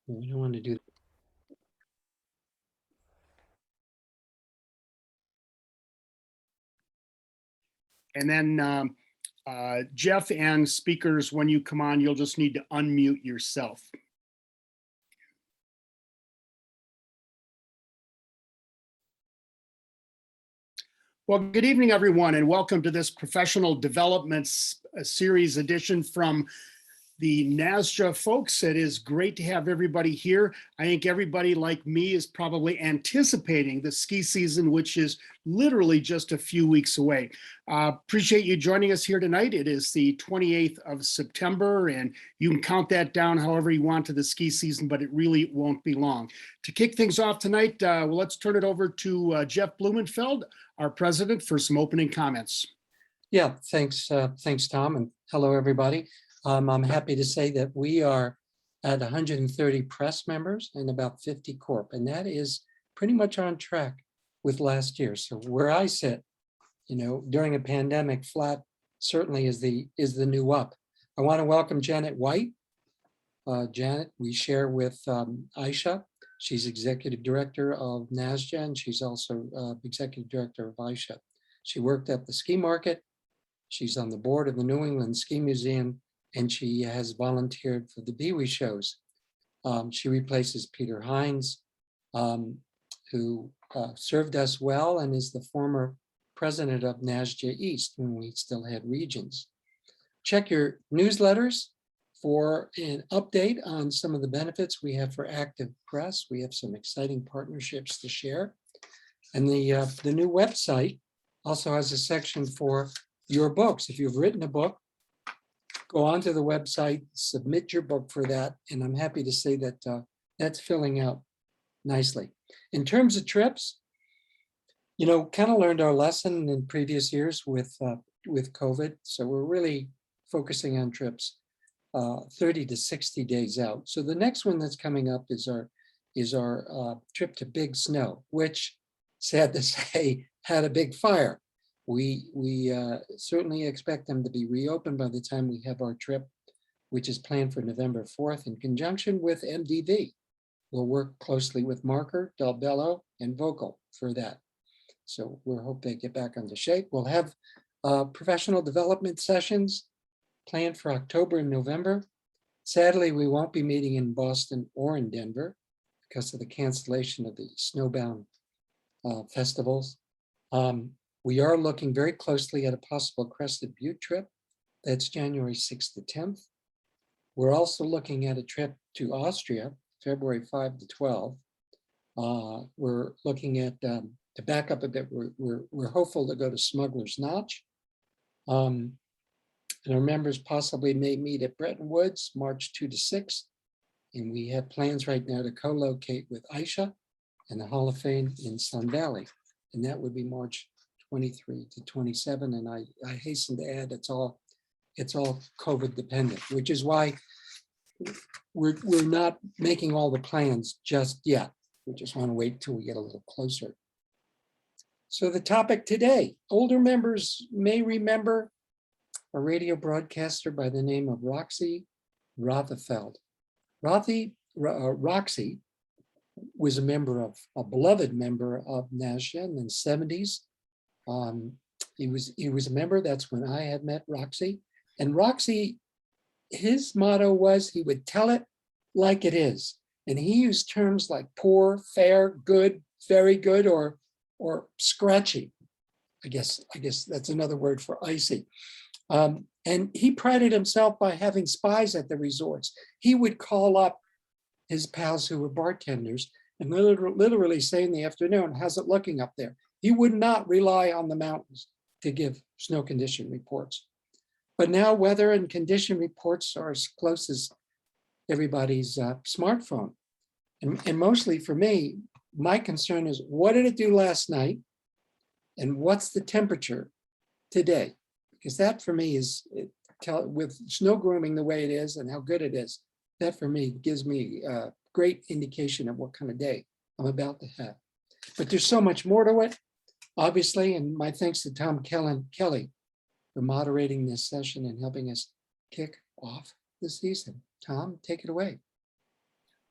We don't want to do. And then Jeff and speakers, when you come on, you'll just need to unmute yourself. Well, good evening, everyone, and welcome to this professional developments series edition from the NASJA folks. It is great to have everybody here. I think everybody like me is probably anticipating the ski season, which is literally just a few weeks away. Appreciate you joining us here tonight. It is the 28th of September, and you can count that down however you want to the ski season, but it really won't be long. To kick things off tonight, well, let's turn it over to Jeff Blumenfeld, our president, for some opening comments. Yeah, thanks, Tom, and hello, everybody. I'm happy to say that we are at 130 press members and about 50 corp, and that is pretty much on track with last year. So where I sit, during a pandemic, flat certainly is the new up. I want to welcome Janet White. Janet, we share with Aisha. She's executive director of NASJA, and she's also executive director of Aisha. She worked at the ski market. She's on the board of the New England Ski Museum, and she has volunteered for the Biwi shows. She replaces Peter Hines, who served us well and is the former president of NASJA East when we still had regions. Check your newsletters for an update on some of the benefits we have for active press. We have some exciting partnerships to share. And the new website also has a section for your books. If you've written a book, go onto the website, submit your book for that, and I'm happy to say that that's filling out nicely. In terms of trips, kind of learned our lesson in previous years with COVID, so we're really focusing on trips 30 to 60 days out. So the next one that's coming up is our trip to Big Snow, which, sad to say, had a big fire. We certainly expect them to be reopened by the time we have our trip, which is planned for November 4th in conjunction with MDV. We'll work closely with Marker, Del Bello, and Vocal for that. So we'll hope they get back into shape. We'll have professional development sessions planned for October and November. Sadly, we won't be meeting in Boston or in Denver because of the cancellation of the snowbound festivals. We are looking very closely at a possible Crested Butte trip. That's January 6th to 10th. We're also looking at a trip to Austria, February 5 to 12. We're looking at, to back up a bit, we're hopeful to go to Smuggler's Notch. And our members possibly may meet at Bretton Woods, March 2 to 6. And we have plans right now to co-locate with Aisha and the Hall of Fame in Sun Valley. And that would be March 23 to 27, and I hasten to add it's all COVID dependent, which is why we're not making all the plans just yet. We just want to wait till we get a little closer. So the topic today, older members may remember a radio broadcaster by the name of Roxy Rothefeld. Roxy was a beloved member of NASJA in the 70s. He was a member. That's when I had met Roxy. And Roxy, his motto was he would tell it like it is. And he used terms like poor, fair, good, very good, or scratchy. I guess that's another word for icy. And he prided himself by having spies at the resorts. He would call up his pals who were bartenders and literally say in the afternoon, how's it looking up there? He would not rely on the mountains to give snow condition reports. But now weather and condition reports are as close as everybody's smartphone. And mostly for me, my concern is what did it do last night? And what's the temperature today? Because that for me is, with snow grooming the way it is and how good it is, that for me gives me a great indication of what kind of day I'm about to have. But there's so much more to it, obviously, and my thanks to Tom Kelly for moderating this session and helping us kick off the season. Tom, take it away.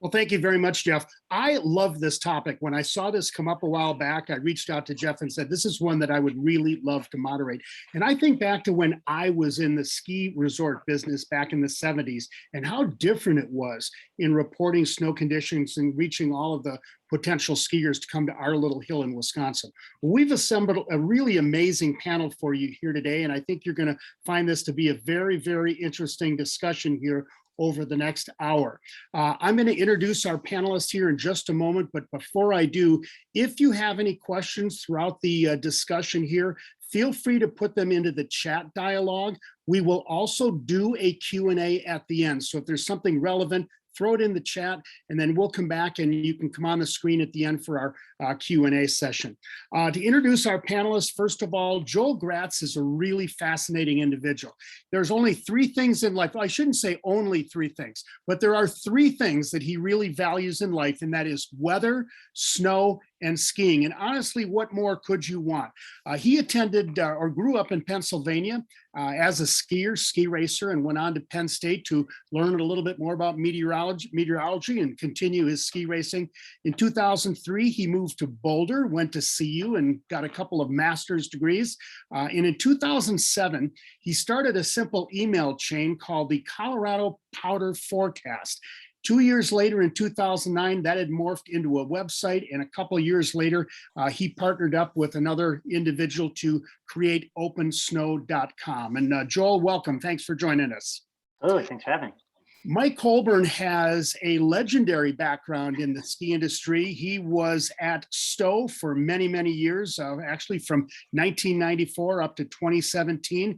Well, thank you very much, Jeff. I love this topic. When I saw this come up a while back, I reached out to Jeff and said, this is one that I would really love to moderate. And I think back to when I was in the ski resort business back in the 70s and how different it was in reporting snow conditions and reaching all of the potential skiers to come to our little hill in Wisconsin. We've assembled a really amazing panel for you here today, and I think you're going to find this to be a very, very interesting discussion here over the next hour. I'm going to introduce our panelists here in just a moment, but before I do, if you have any questions throughout the discussion here, feel free to put them into the chat dialogue. We will also do a Q&A at the end. So if there's something relevant, throw it in the chat, and then we'll come back and you can come on the screen at the end for our Q&A session. To introduce our panelists, first of all, Joel Gratz is a really fascinating individual. There's only three things in life. Well, I shouldn't say only three things, but there are three things that he really values in life, and that is weather, snow, and skiing. And honestly, what more could you want? He attended or grew up in Pennsylvania as a ski racer, and went on to Penn State to learn a little bit more about meteorology and continue his ski racing. In 2003, he moved to Boulder, went to CU and got a couple of master's degrees. And in 2007, he started a simple email chain called the Colorado Powder Forecast. 2 years later, in 2009, that had morphed into a website, and a couple of years later, he partnered up with another individual to create opensnow.com. And Joel, welcome. Thanks for joining us. Oh, thanks for having me. Mike Colburn has a legendary background in the ski industry. He was at Stowe for many, many years, actually from 1994 up to 2017,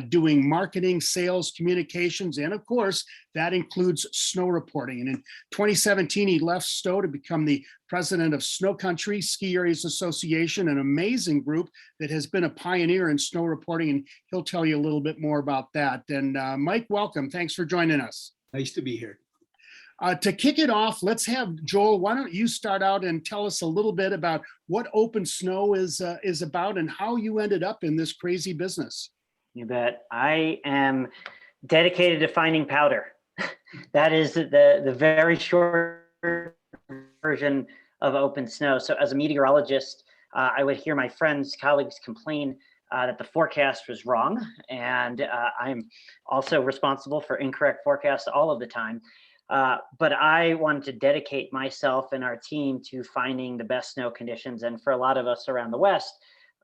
doing marketing, sales, communications, and of course, that includes snow reporting. And in 2017, he left Stowe to become the president of Snow Country Ski Areas Association, an amazing group that has been a pioneer in snow reporting, and he'll tell you a little bit more about that. And Mike, welcome. Thanks for joining us. Nice to be here. To kick it off, let's have Joel. Why don't you start out and tell us a little bit about what Open Snow is about and how you ended up in this crazy business? You bet. I am dedicated to finding powder. That is the very short version of Open Snow. So as a meteorologist, I would hear my friends, colleagues complain that the forecast was wrong. And I'm also responsible for incorrect forecasts all of the time. But I wanted to dedicate myself and our team to finding the best snow conditions. And for a lot of us around the West,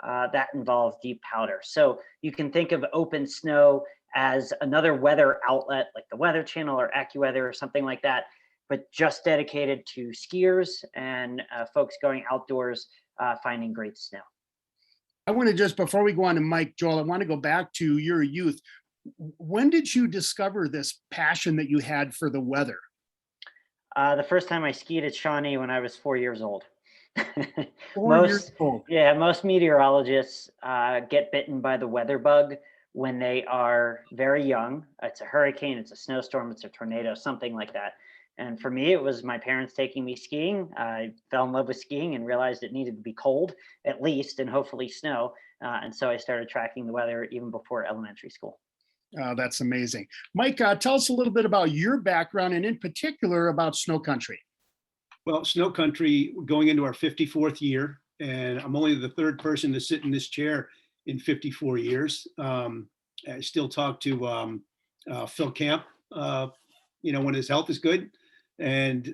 that involves deep powder. So you can think of Open Snow as another weather outlet like the Weather Channel or AccuWeather or something like that, but just dedicated to skiers and folks going outdoors, finding great snow. I want to just, before we go on to Mike, Joel, I want to go back to your youth. When did you discover this passion that you had for the weather? The first time I skied at Shawnee when I was 4 years old. 4 years old. Yeah, most meteorologists get bitten by the weather bug when they are very young. It's a hurricane, it's a snowstorm, it's a tornado, something like that. And for me, it was my parents taking me skiing. I fell in love with skiing and realized it needed to be cold, at least, and hopefully snow. And so I started tracking the weather even before elementary school. That's amazing. Mike, tell us a little bit about your background and in particular about Snow Country. Well, Snow Country, going into our 54th year, and I'm only the third person to sit in this chair in 54 years. I still talk to Phil Camp, when his health is good,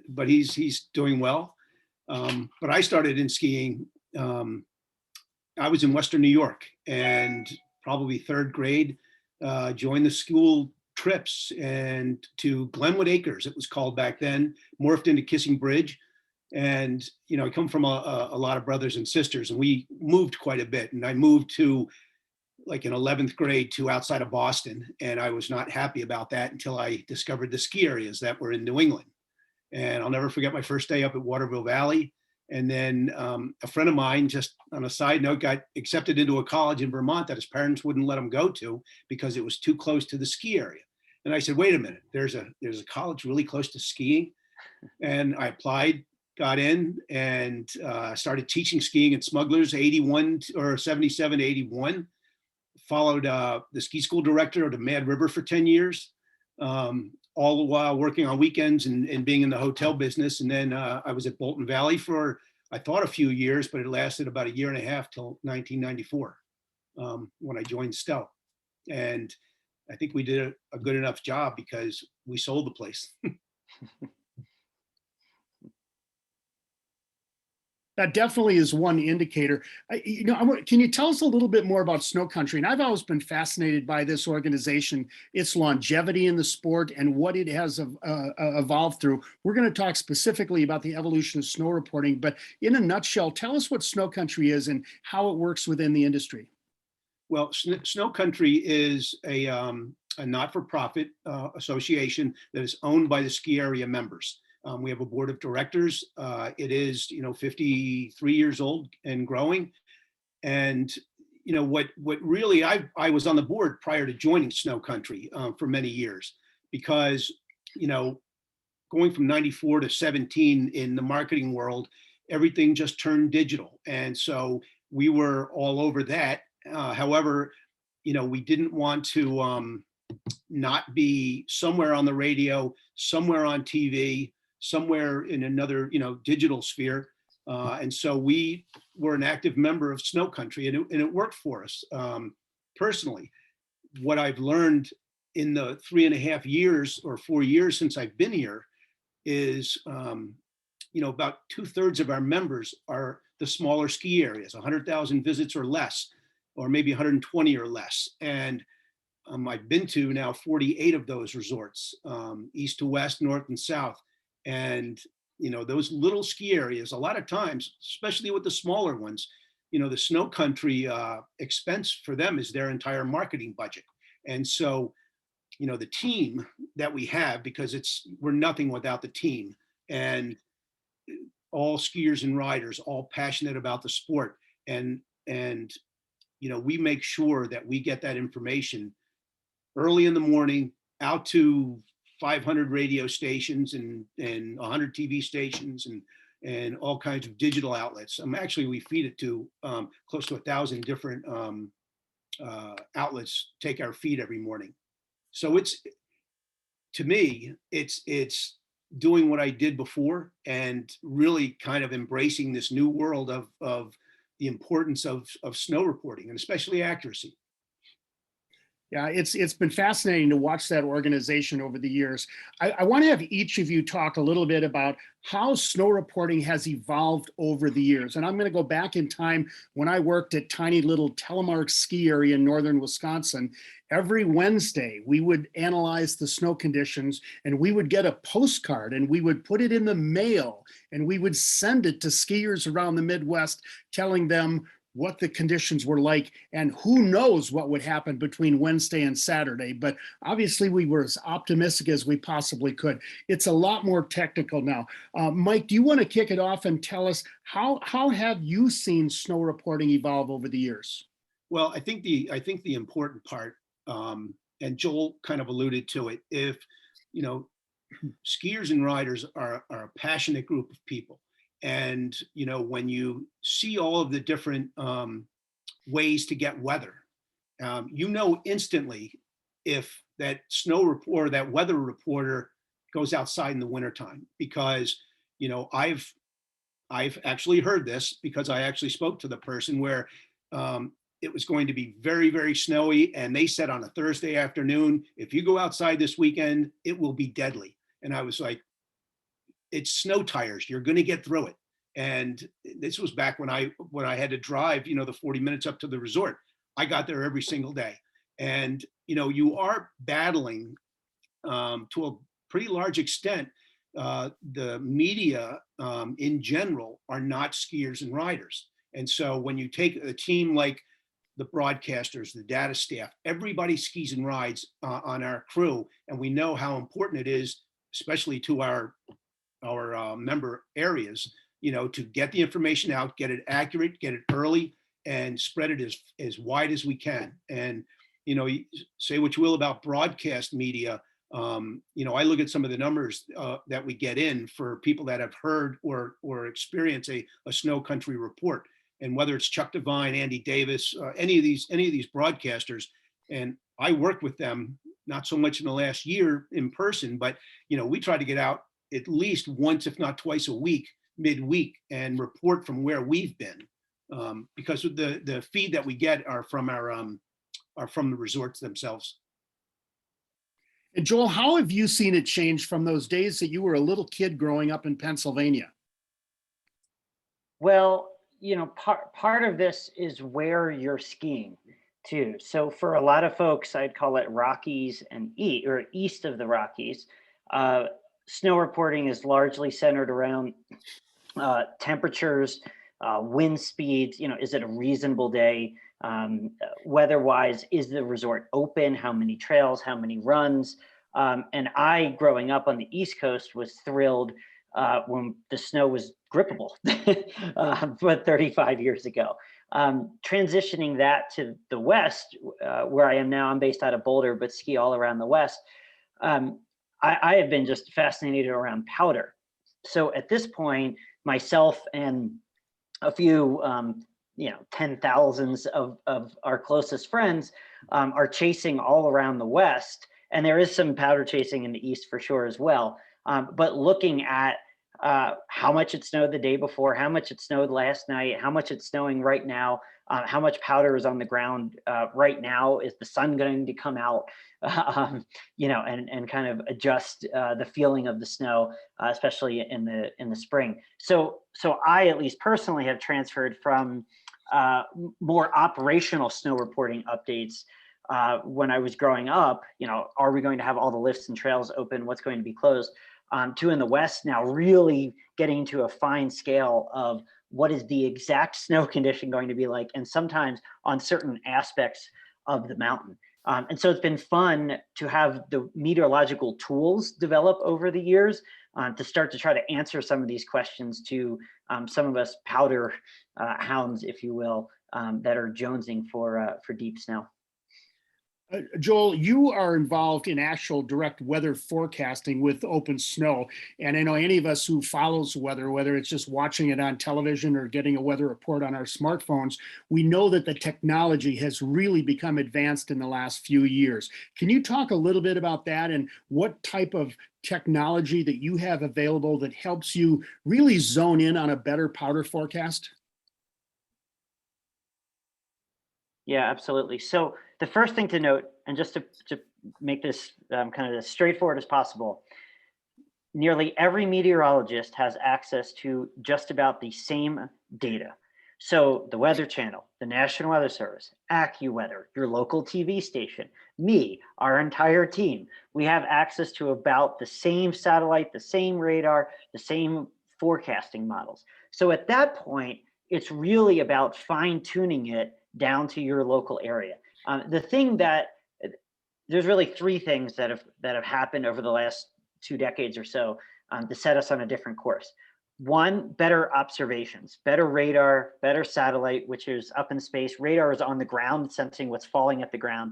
but he's doing well. But I started in skiing. I was in Western New York, and probably third grade, joined the school trips and to Glenwood Acres, it was called back then, morphed into Kissing Bridge. And, I come from a lot of brothers and sisters, and we moved quite a bit. And I moved to like in 11th grade to outside of Boston. And I was not happy about that until I discovered the ski areas that were in New England. And I'll never forget my first day up at Waterville Valley. And then a friend of mine, just on a side note, got accepted into a college in Vermont that his parents wouldn't let him go to because it was too close to the ski area. And I said, wait a minute, there's a college really close to skiing. And I applied, got in, and started teaching skiing at Smugglers 81 or 77 to 81. Followed the ski school director of the Mad River for 10 years. all the while working on weekends and being in the hotel business. And then I was at Bolton Valley for, I thought, a few years, but it lasted about a year and a half till 1994 when I joined Stowe. And I think we did a good enough job because we sold the place. That definitely is one indicator. Can you tell us a little bit more about Snow Country? And I've always been fascinated by this organization, its longevity in the sport and what it has evolved through. We're going to talk specifically about the evolution of snow reporting, but in a nutshell, tell us what Snow Country is and how it works within the industry. Well, Snow Country is a not-for-profit association that is owned by the ski area members. We have a board of directors. It is, 53 years old and growing. And, what really, I was on the board prior to joining Snow Country for many years because, going from 94 to 17 in the marketing world, everything just turned digital. And so we were all over that. However, we didn't want to not be somewhere on the radio, somewhere on TV, somewhere in another, digital sphere. And so we were an active member of Snow Country, and it worked for us. Personally, what I've learned in the 3.5 years or 4 years since I've been here is, about 2/3 of our members are the smaller ski areas, 100,000 visits or less, or maybe 120 or less. And I've been to now 48 of those resorts, east to west, north and south. And, those little ski areas, a lot of times, especially with the smaller ones, the Snow Country expense for them is their entire marketing budget. And so, the team that we have, because we're nothing without the team, and all skiers and riders, all passionate about the sport. And we make sure that we get that information early in the morning out to 500 radio stations and 100 TV stations and all kinds of digital outlets. Actually, we feed it to close to 1,000 different outlets take our feed every morning. So to me, it's doing what I did before and really kind of embracing this new world of the importance of snow reporting and especially accuracy. Yeah, it's been fascinating to watch that organization over the years. I want to have each of you talk a little bit about how snow reporting has evolved over the years. And I'm going to go back in time when I worked at tiny little Telemark ski area in northern Wisconsin. Every Wednesday, we would analyze the snow conditions and we would get a postcard and we would put it in the mail and we would send it to skiers around the Midwest, telling them what the conditions were like, and who knows what would happen between Wednesday and Saturday. But obviously we were as optimistic as we possibly could. It's a lot more technical now. Mike, do you want to kick it off and tell us how have you seen snow reporting evolve over the years? Well, I think the important part, and Joel kind of alluded to it, if, skiers and riders are a passionate group of people. And, when you see all of the different ways to get weather, instantly if that snow report, that weather reporter goes outside in the wintertime, because, I've actually heard this because I actually spoke to the person where it was going to be very, very snowy. And they said on a Thursday afternoon, if you go outside this weekend, it will be deadly. And I was like, it's snow tires. You're going to get through it. And this was back when I had to drive, the 40 minutes up to the resort. I got there every single day. And, you are battling to a pretty large extent. The media in general are not skiers and riders. And so when you take a team like the broadcasters, the data staff, everybody skis and rides on our crew. And we know how important it is, especially to our member areas, to get the information out, get it accurate, get it early, and spread it as wide as we can. And, say what you will about broadcast media. I look at some of the numbers that we get in for people that have heard or experience a Snow Country report. And whether it's Chuck Devine, Andy Davis, any of these broadcasters, and I worked with them not so much in the last year in person, but we try to get out at least once, if not twice a week, midweek, and report from where we've been, because the feed that we get are from the resorts themselves. And Joel, how have you seen it change from those days that you were a little kid growing up in Pennsylvania? Well, part of this is where you're skiing too. So for a lot of folks, I'd call it Rockies and east of the Rockies. Snow reporting is largely centered around temperatures, wind speeds. Is it a reasonable day? Weather-wise, is the resort open? How many trails? How many runs? And I, growing up on the East Coast, was thrilled when the snow was grippable, but 35 years ago. Transitioning that to the West, where I am now, I'm based out of Boulder, but ski all around the West. I have been just fascinated around powder. So at this point, myself and a few, 10,000s of our closest friends are chasing all around the West. And there is some powder chasing in the East for sure as well. But looking at how much it snowed the day before, how much it snowed last night, how much it's snowing right now, how much powder is on the ground right now, is the sun going to come out, and kind of adjust the feeling of the snow, especially in the spring. So I, at least personally, have transferred from more operational snow reporting updates when I was growing up, are we going to have all the lifts and trails open? What's going to be closed? To in the West now, really getting to a fine scale of what is the exact snow condition going to be like, and sometimes on certain aspects of the mountain. And so it's been fun to have the meteorological tools develop over the years to start to try to answer some of these questions to some of us powder hounds, if you will, that are jonesing for deep snow. Joel, you are involved in actual direct weather forecasting with Open Snow. And I know any of us who follows weather, whether it's just watching it on television or getting a weather report on our smartphones, we know that the technology has really become advanced in the last few years. Can you talk a little bit about that and what type of technology that you have available that helps you really zone in on a better powder forecast? Yeah, absolutely. So the first thing to note, and just to make this kind of as straightforward as possible, nearly every meteorologist has access to just about the same data. So the Weather Channel, the National Weather Service, AccuWeather, your local TV station, me, our entire team, we have access to about the same satellite, the same radar, the same forecasting models. So at that point, it's really about fine-tuning it down to your local area. There's really three things that have happened over the last 2 decades or so to set us on a different course. One, better observations, better radar, better satellite, which is up in space. Radar is on the ground, sensing what's falling at the ground.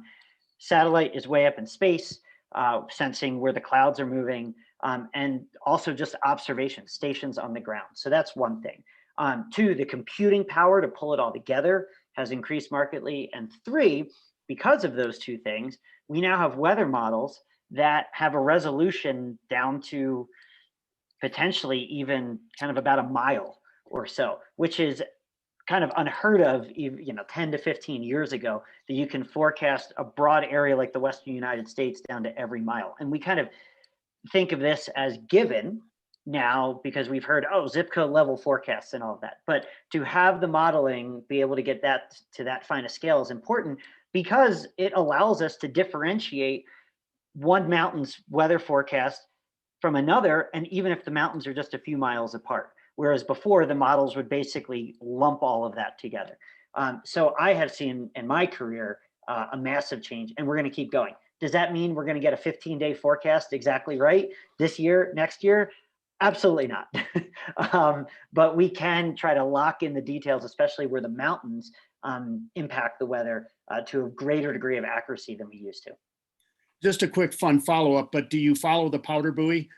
Satellite is way up in space, sensing where the clouds are moving, and also just observation stations on the ground. So that's one thing. Two, the computing power to pull it all together has increased markedly. And three, because of those two things, we now have weather models that have a resolution down to potentially even kind of about a mile or so, which is kind of unheard of, 10 to 15 years ago, that you can forecast a broad area like the Western United States down to every mile. And we kind of think of this as given now because we've heard, zip code level forecasts and all of that. But to have the modeling be able to get that to that fine a scale is important because it allows us to differentiate one mountain's weather forecast from another, and even if the mountains are just a few miles apart. Whereas before, the models would basically lump all of that together. So I have seen in my career a massive change, and we're going to keep going. Does that mean we're going to get a 15-day forecast exactly right this year, next year? Absolutely not. But we can try to lock in the details, especially where the mountains impact the weather to a greater degree of accuracy than we used to. Just a quick fun follow-up, but do you follow the powder buoy?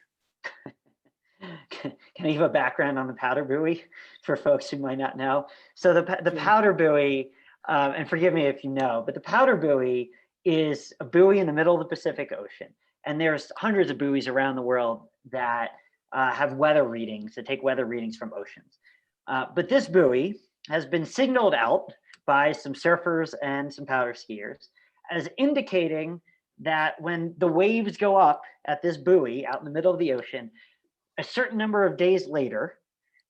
Can I give a background on the powder buoy for folks who might not know? So the powder buoy, and forgive me if you know, but the powder buoy is a buoy in the middle of the Pacific Ocean. And there's hundreds of buoys around the world that have weather readings, that take weather readings from oceans. But this buoy has been signaled out by some surfers and some powder skiers as indicating that when the waves go up at this buoy out in the middle of the ocean, a certain number of days later,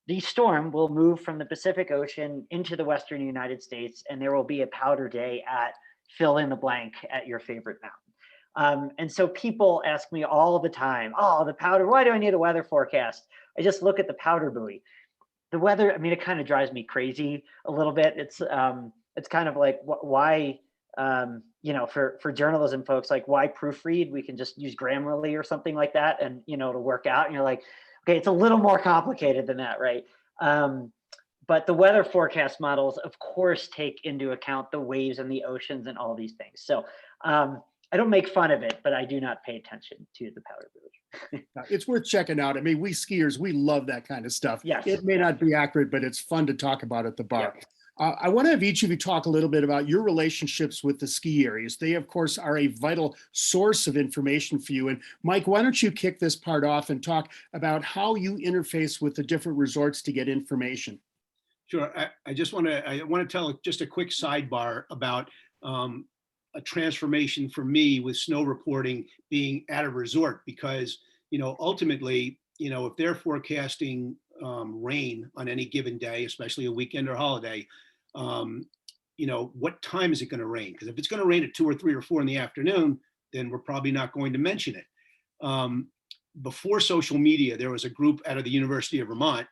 the storm will move from the Pacific Ocean into the Western United States, and there will be a powder day at fill in the blank at your favorite mountain. And so people ask me all the time, oh, the powder, why do I need a weather forecast? I just look at the powder buoy. The weather, I mean, it kind of drives me crazy a little bit. It's kind of like, why, you know, for journalism folks, like, why proofread? We can just use Grammarly or something like that, and, you know, it'll work out. And you're like, okay, it's a little more complicated than that, right? But the weather forecast models, of course, take into account the waves and the oceans and all these things. So I don't make fun of it, but I do not pay attention to the powder buoy. It's worth checking out. I mean, we skiers, we love that kind of stuff. Yes. It may not be accurate, but it's fun to talk about at the bar. Yep. I want to have each of you talk a little bit about your relationships with the ski areas. They, of course, are a vital source of information for you. And Mike, why don't you kick this part off and talk about how you interface with the different resorts to get information? Sure. I want to tell just a quick sidebar about a transformation for me with snow reporting being at a resort, because, you know, ultimately, you know, if they're forecasting rain on any given day, especially a weekend or holiday, you know, what time is it going to rain? Because if it's going to rain at 2 or 3 or 4 in the afternoon, then we're probably not going to mention it. Before social media, there was a group out of the University of Vermont,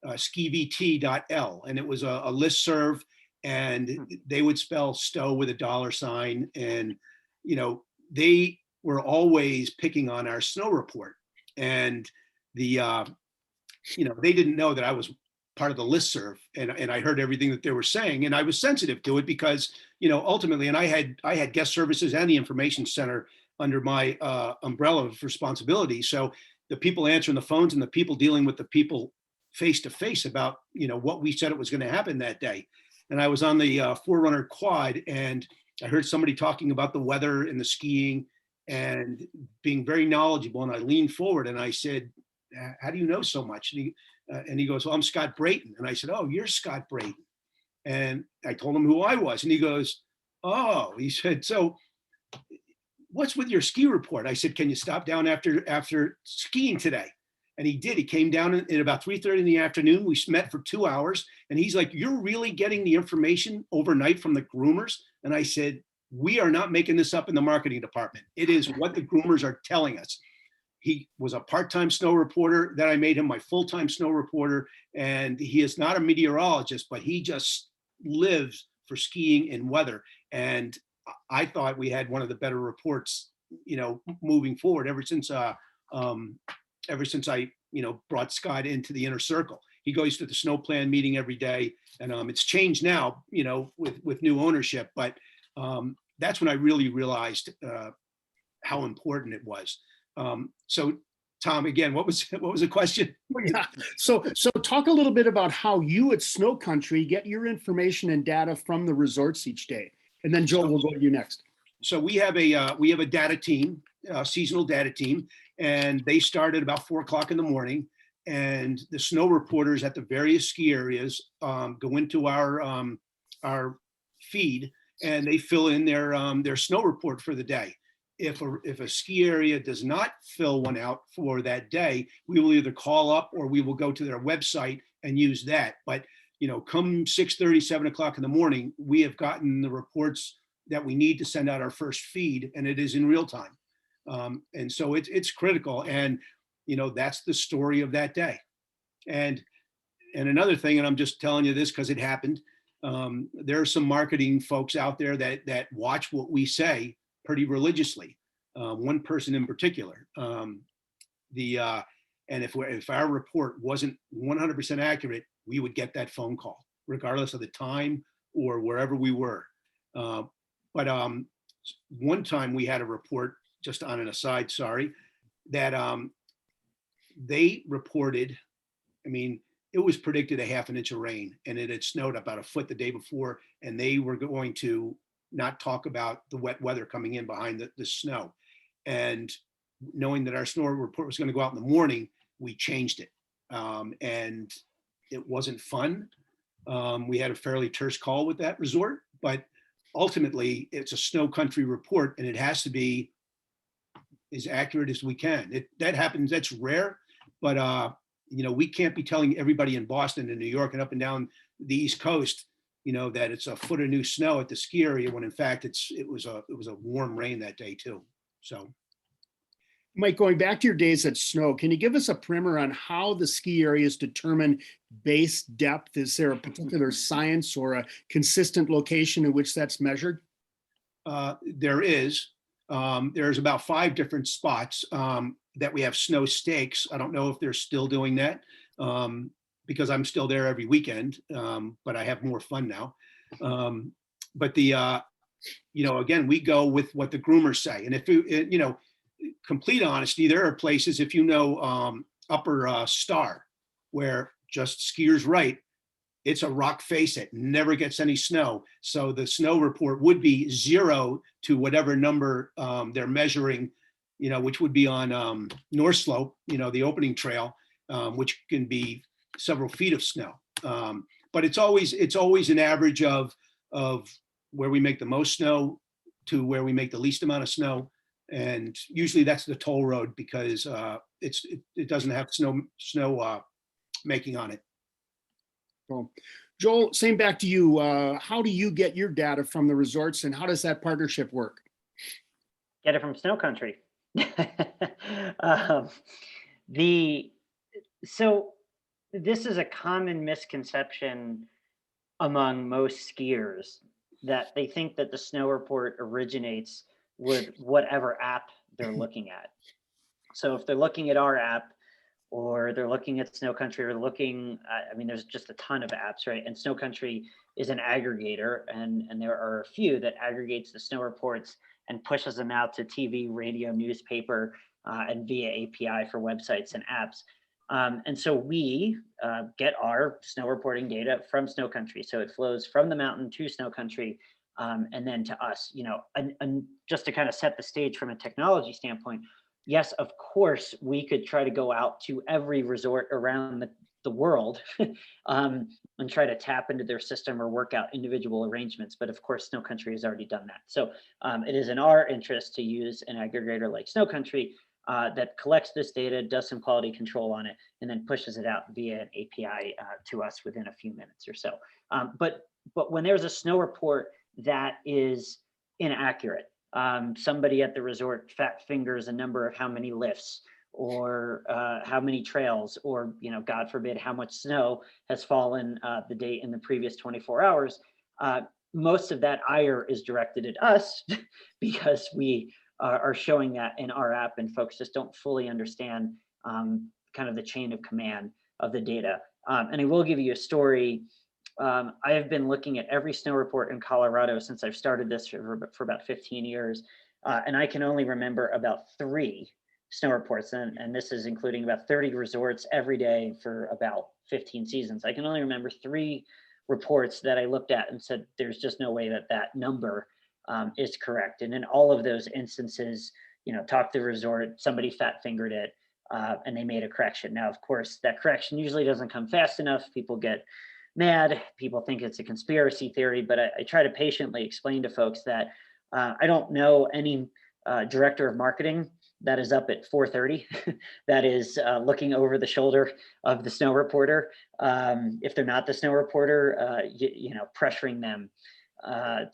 skivt.l, and it was a listserv, and they would spell stow with a $sign. And, you know, they were always picking on our snow report. And you know, they didn't know that I was part of the listserv, and I heard everything that they were saying, and I was sensitive to it because, you know, ultimately, and I had guest services and the information center under my umbrella of responsibility. So the people answering the phones and the people dealing with the people face to face about, you know, what we said it was going to happen that day. And I was on the Forerunner quad, and I heard somebody talking about the weather and the skiing and being very knowledgeable. And I leaned forward and I said, how do you know so much? And he goes, well, I'm Scott Brayton. And I said, oh, you're Scott Brayton. And I told him who I was. And he goes, oh, he said, so what's with your ski report? I said, can you stop down after skiing today? And he did. He came down at about 3:30 in the afternoon. We met for 2 hours. And he's like, you're really getting the information overnight from the groomers? And I said, we are not making this up in the marketing department. It is what the groomers are telling us. He was a part-time snow reporter. Then I made him my full-time snow reporter. And he is not a meteorologist, but he just lives for skiing and weather. And I thought we had one of the better reports, you know, moving forward ever since I, you know, brought Scott into the inner circle. He goes to the snow plan meeting every day, and it's changed now, you know, with new ownership. But that's when I really realized how important it was. So, Tom, again, what was the question? Yeah. So talk a little bit about how you at Snow Country get your information and data from the resorts each day. And then Joe, we'll go to you next. So we have a data team, seasonal data team, and they start at about 4 o'clock in the morning. And the snow reporters at the various ski areas go into our feed, and they fill in their snow report for the day. If a ski area does not fill one out for that day, we will either call up or we will go to their website and use that. But, you know, come 6:30, 7 o'clock in the morning, we have gotten the reports that we need to send out our first feed, and it is in real time. And so it's critical. And, you know, that's the story of that day. And another thing, and I'm just telling you this because it happened, there are some marketing folks out there that watch what we say pretty religiously. One person in particular, and if our report wasn't 100% accurate, we would get that phone call, regardless of the time or wherever we were. But one time we had a report, just on an aside, sorry, that they reported, I mean, it was predicted a 1/2 inch of rain, and it had snowed about a foot the day before, and they were going to not talk about the wet weather coming in behind the snow. And knowing that our snow report was going to go out in the morning, we changed it. And it wasn't fun. We had a fairly terse call with that resort, but ultimately it's a snow country report and it has to be as accurate as we can. That happens, that's rare, but you know, we can't be telling everybody in Boston and New York and up and down the East Coast, you know, that it's a foot of new snow at the ski area when in fact it was a warm rain that day too. So. Mike, going back to your days at Snow, can you give us a primer on how the ski areas determine base depth? Is there a particular science or a consistent location in which that's measured? There is. There's about 5 different spots that we have snow stakes. I don't know if they're still doing that because I'm still there every weekend, but I have more fun now. But you know, again, we go with what the groomers say. And if you know, complete honesty, there are places, if you know Upper Star, where just skiers right, it's a rock face, it never gets any snow. So the snow report would be 0 to whatever number they're measuring, you know, which would be on North Slope, you know, the opening trail, which can be several feet of snow. But it's always an average of where we make the most snow to where we make the least amount of snow. And usually that's the toll road because it doesn't have snow making on it. Cool. Joel, same back to you. How do you get your data from the resorts and how does that partnership work? Get it from Snow Country. So this is a common misconception among most skiers that they think that the snow report originates with whatever app they're looking at. So if they're looking at our app or they're looking at Snow Country or looking, I mean, there's just a ton of apps, right? And Snow Country is an aggregator and there are a few that aggregates the snow reports and pushes them out to TV, radio, newspaper, and via API for websites and apps. And so we get our snow reporting data from Snow Country. So it flows from the mountain to Snow Country and then to us, you know, and just to kind of set the stage from a technology standpoint, yes, of course, we could try to go out to every resort around the world and try to tap into their system or work out individual arrangements. But of course, Snow Country has already done that. So it is in our interest to use an aggregator like Snow Country that collects this data, does some quality control on it, and then pushes it out via an API to us within a few minutes or so. But when there's a snow report that is inaccurate, somebody at the resort fat fingers a number of how many lifts or how many trails, or, you know, God forbid, how much snow has fallen the day in the previous 24 hours. Most of that ire is directed at us because we are showing that in our app and folks just don't fully understand kind of the chain of command of the data. And I will give you a story. I have been looking at every snow report in Colorado since I've started this for about 15 years. And I can only remember about 3 snow reports. And this is including about 30 resorts every day for about 15 seasons. I can only remember 3 reports that I looked at and said, there's just no way that that number is correct. And in all of those instances, you know, talk to the resort, somebody fat fingered it and they made a correction. Now, of course, that correction usually doesn't come fast enough. People get mad. People think it's a conspiracy theory, but I try to patiently explain to folks that I don't know any director of marketing that is up at 4:30 that is looking over the shoulder of the snow reporter. If they're not the snow reporter, you know, pressuring them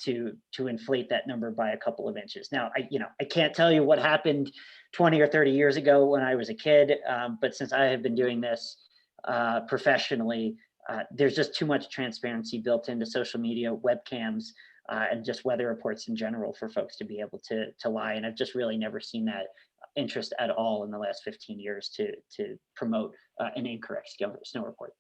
to inflate that number by a couple of inches. Now, I can't tell you what happened 20 or 30 years ago when I was a kid, but since I have been doing this professionally, there's just too much transparency built into social media, webcams, and just weather reports in general for folks to be able to lie. And I've just really never seen that interest at all in the last 15 years to promote an incorrect snow report.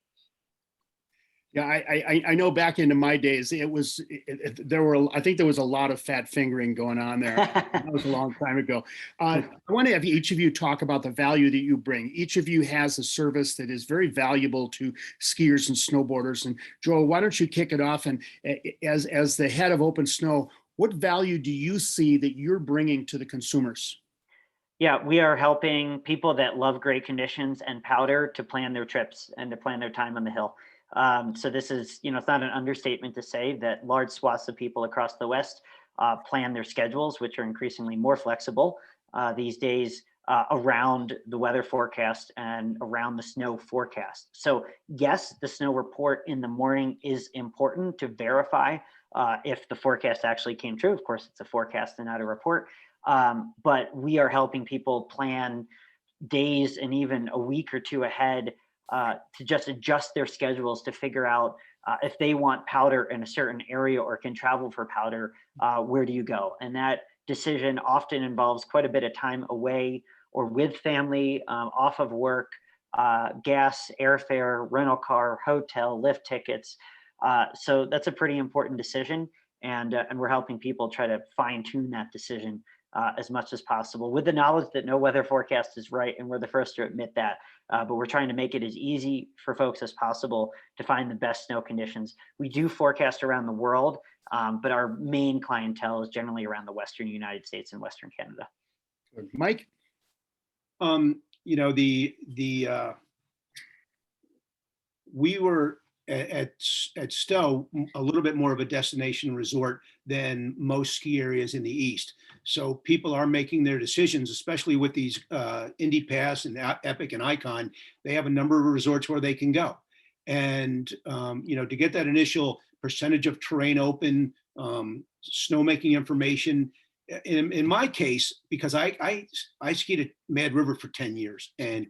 Yeah, I know back into my days, I think there was a lot of fat fingering going on there. That was a long time ago. I want to have each of you talk about the value that you bring. Each of you has a service that is very valuable to skiers and snowboarders. And Joel, why don't you kick it off? And as the head of Open Snow, what value do you see that you're bringing to the consumers? Yeah, we are helping people that love great conditions and powder to plan their trips and to plan their time on the hill. So this is, it's not an understatement to say that large swaths of people across the West plan their schedules, which are increasingly more flexible these days around the weather forecast and around the snow forecast. So yes, the snow report in the morning is important to verify if the forecast actually came true. Of course, it's a forecast and not a report. But we are helping people plan days and even a week or two ahead to just adjust their schedules to figure out if they want powder in a certain area or can travel for powder, where do you go? And that decision often involves quite a bit of time away or with family, off of work, gas, airfare, rental car, hotel, lift tickets. So that's a pretty important decision. And we're helping people try to fine tune that decision as much as possible with the knowledge that no weather forecast is right. And we're the first to admit that. But we're trying to make it as easy for folks as possible to find the best snow conditions. We do forecast around the world, but our main clientele is generally around the Western United States and Western Canada. Mike? We were at Stowe a little bit more of a destination resort than most ski areas in the East. So people are making their decisions, especially with these Indy Pass and Epic and Icon. They have a number of resorts where they can go. And, to get that initial percentage of terrain open, snowmaking information, in my case, because I skied at Mad River for 10 years, and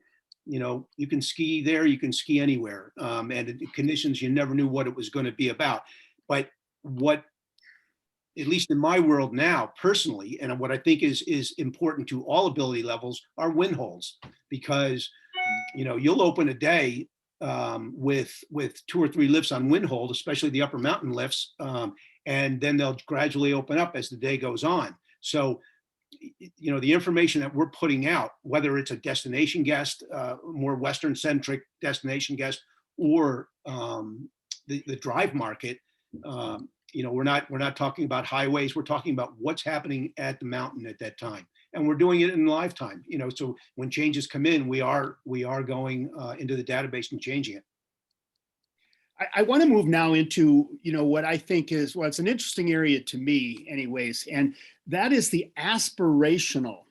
you can ski there, you can ski anywhere, and the conditions, you never knew what it was going to be about. But what, at least in my world now, personally, and what I think is important to all ability levels, are wind holes, because you'll open a day with 2 or 3 lifts on wind hold, especially the upper mountain lifts, and then they'll gradually open up as the day goes on. So the information that we're putting out, whether it's a destination guest, more Western centric destination guest, or the drive market, we're not talking about highways. We're talking about what's happening at the mountain at that time, and we're doing it in lifetime. So when changes come in, we are going into the database and changing it. I want to move now into, what I think is, well, it's an interesting area to me anyways, and that is the aspirational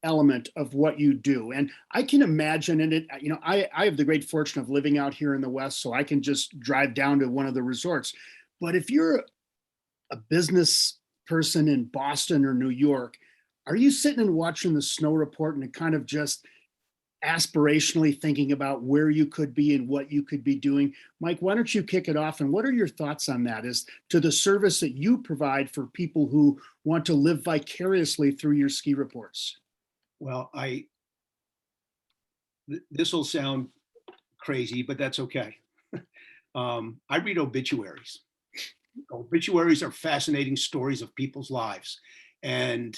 element of what you do. And I can imagine, and I have the great fortune of living out here in the West, so I can just drive down to one of the resorts. But if you're a business person in Boston or New York, are you sitting and watching the snow report and kind of just aspirationally thinking about where you could be and what you could be doing? Mike, why don't you kick it off? And what are your thoughts on that as to the service that you provide for people who want to live vicariously through your ski reports? Well, this will sound crazy, but that's okay. I read obituaries. Obituaries are fascinating stories of people's lives. And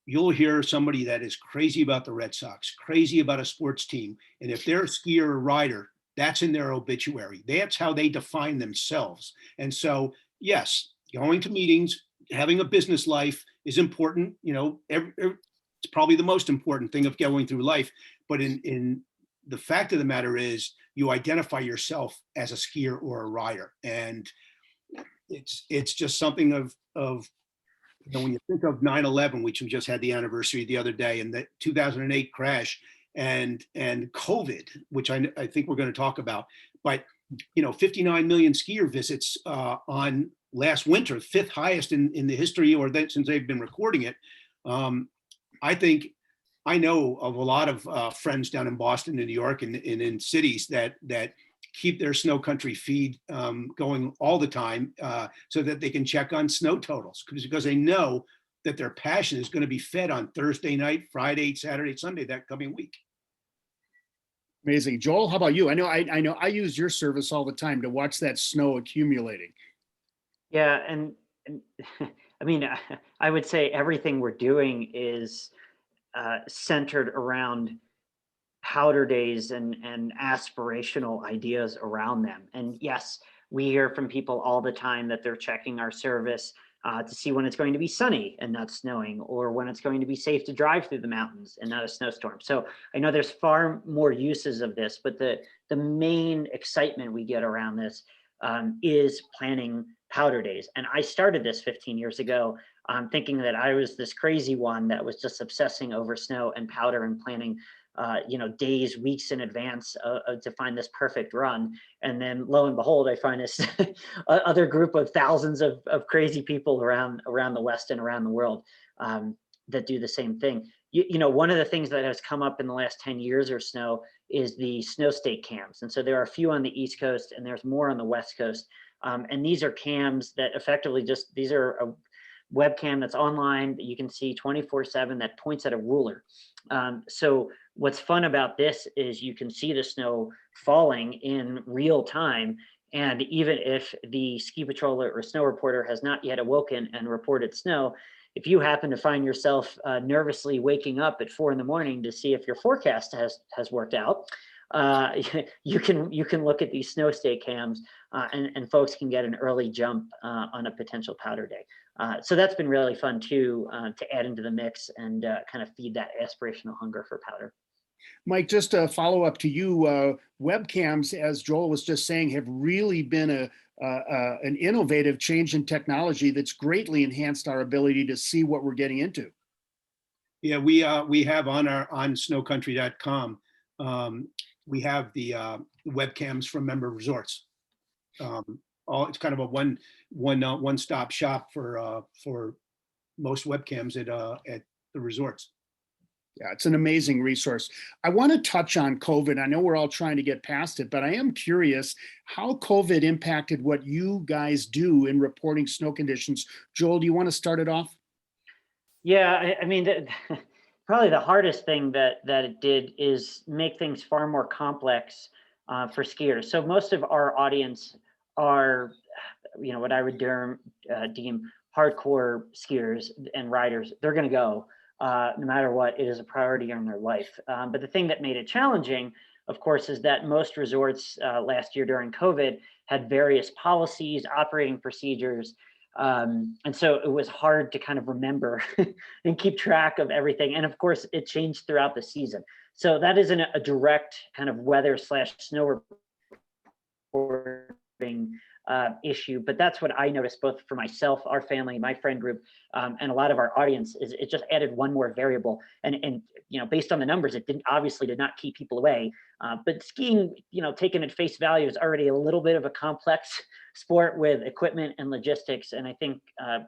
you'll hear somebody that is crazy about the Red Sox, crazy about a sports team. And if they're a skier or rider, that's in their obituary. That's how they define themselves. And so, yes, going to meetings, having a business life is important. It's probably the most important thing of going through life. But in the fact of the matter is, you identify yourself as a skier or a rider. And it's just something of when you think of 9/11, which we just had the anniversary the other day, and the 2008 crash, and COVID, which I think we're going to talk about, but 59 million skier visits on last winter, 5th highest in the history, or since they've been recording it. I think I know of a lot of friends down in Boston and New York and in cities that keep their snow country feed going all the time so that they can check on snow totals, because they know that their passion is going to be fed on Thursday night, Friday, Saturday, Sunday, that coming week. Amazing. Joel, how about you? I know I use your service all the time to watch that snow accumulating. Yeah, and I mean, I would say everything we're doing is centered around powder days and aspirational ideas around them. And yes, we hear from people all the time that they're checking our service to see when it's going to be sunny and not snowing, or when it's going to be safe to drive through the mountains and not a snowstorm. So I know there's far more uses of this, but the main excitement we get around this is planning powder days. And I started this 15 years ago, thinking that I was this crazy one that was just obsessing over snow and powder and planning days, weeks in advance to find this perfect run. And then lo and behold, I find this other group of thousands of crazy people around the West and around the world that do the same thing. One of the things that has come up in the last 10 years or so is the snow state cams. And so there are a few on the East Coast and there's more on the West Coast. And these are cams that effectively these are a webcam that's online that you can see 24/7 that points at a ruler. So what's fun about this is you can see the snow falling in real time. And even if the ski patroller or snow reporter has not yet awoken and reported snow, if you happen to find yourself nervously waking up at 4 a.m. to see if your forecast has worked out, you can look at these snow state cams and folks can get an early jump on a potential powder day. So that's been really fun too, to add into the mix and kind of feed that aspirational hunger for powder. Mike, just a follow up to you, webcams, as Joel was just saying, have really been an innovative change in technology that's greatly enhanced our ability to see what we're getting into. Yeah, we have on snowcountry.com, we have the webcams from member resorts. It's kind of a one-stop shop for most webcams at the resorts. Yeah, it's an amazing resource. I want to touch on COVID. I know we're all trying to get past it, but I am curious how COVID impacted what you guys do in reporting snow conditions. Joel, do you want to start it off? Yeah, I mean, probably the hardest thing that it did is make things far more complex for skiers. So most of our audience are, what I would deem hardcore skiers and riders. They're going to go. No matter what, it is a priority in their life. But the thing that made it challenging, of course, is that most resorts last year during COVID had various policies, operating procedures. And so it was hard to kind of remember and keep track of everything. And of course, it changed throughout the season. So that isn't a direct kind of weather/snow reporting issue, but that's what I noticed both for myself, our family, my friend group, and a lot of our audience. Is it just added one more variable, and based on the numbers, it obviously did not keep people away. But skiing, taken at face value, is already a little bit of a complex sport with equipment and logistics, and I think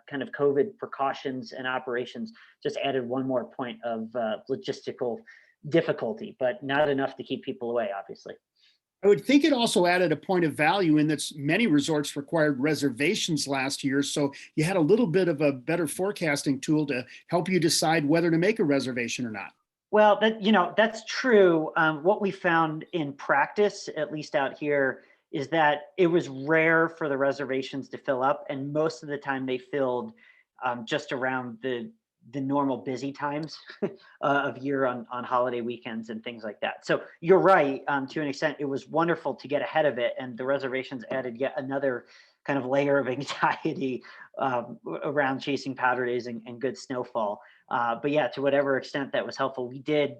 kind of COVID precautions and operations just added one more point of logistical difficulty, but not enough to keep people away, obviously. I would think it also added a point of value in that many resorts required reservations last year. So you had a little bit of a better forecasting tool to help you decide whether to make a reservation or not. Well, that's true. What we found in practice, at least out here, is that it was rare for the reservations to fill up. And most of the time they filled just around the normal busy times of year on holiday weekends and things like that. So you're right, to an extent. It was wonderful to get ahead of it, and the reservations added yet another kind of layer of anxiety around chasing powder days and good snowfall. But yeah, to whatever extent that was helpful, the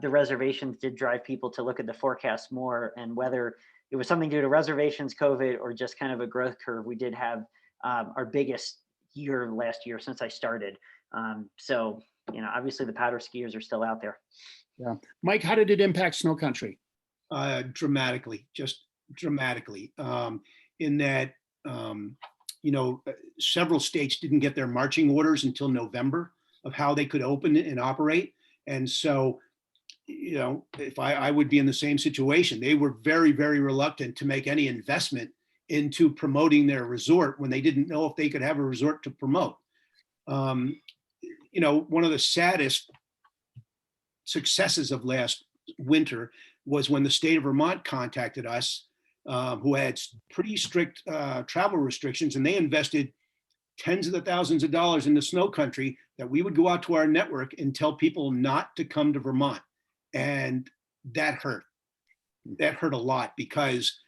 reservations did drive people to look at the forecast more, and whether it was something due to reservations, COVID, or just kind of a growth curve, we did have our biggest year last year since I started. So, obviously the powder skiers are still out there. Yeah. Mike, how did it impact snow country? Dramatically, just dramatically, in that, several states didn't get their marching orders until November of how they could open and operate. And so, if I would be in the same situation, they were very, very reluctant to make any investment into promoting their resort when they didn't know if they could have a resort to promote. One of the saddest successes of last winter was when the state of Vermont contacted us, who had pretty strict travel restrictions, and they invested tens of thousands of dollars in the snow country, that we would go out to our network and tell people not to come to Vermont. And that hurt. That hurt a lot, because,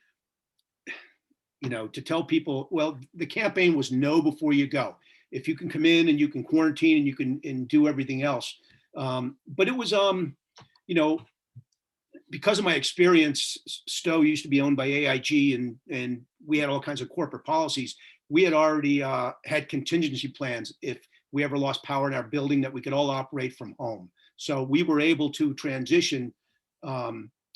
to tell people, well, the campaign was know before you go. if you can come in and you can quarantine and you can and do everything else. But it was, you know, because of my experience, Stowe used to be owned by AIG, and we had all kinds of corporate policies. We had already had contingency plans if we ever lost power in our building, that we could all operate from home. So we were able to transition.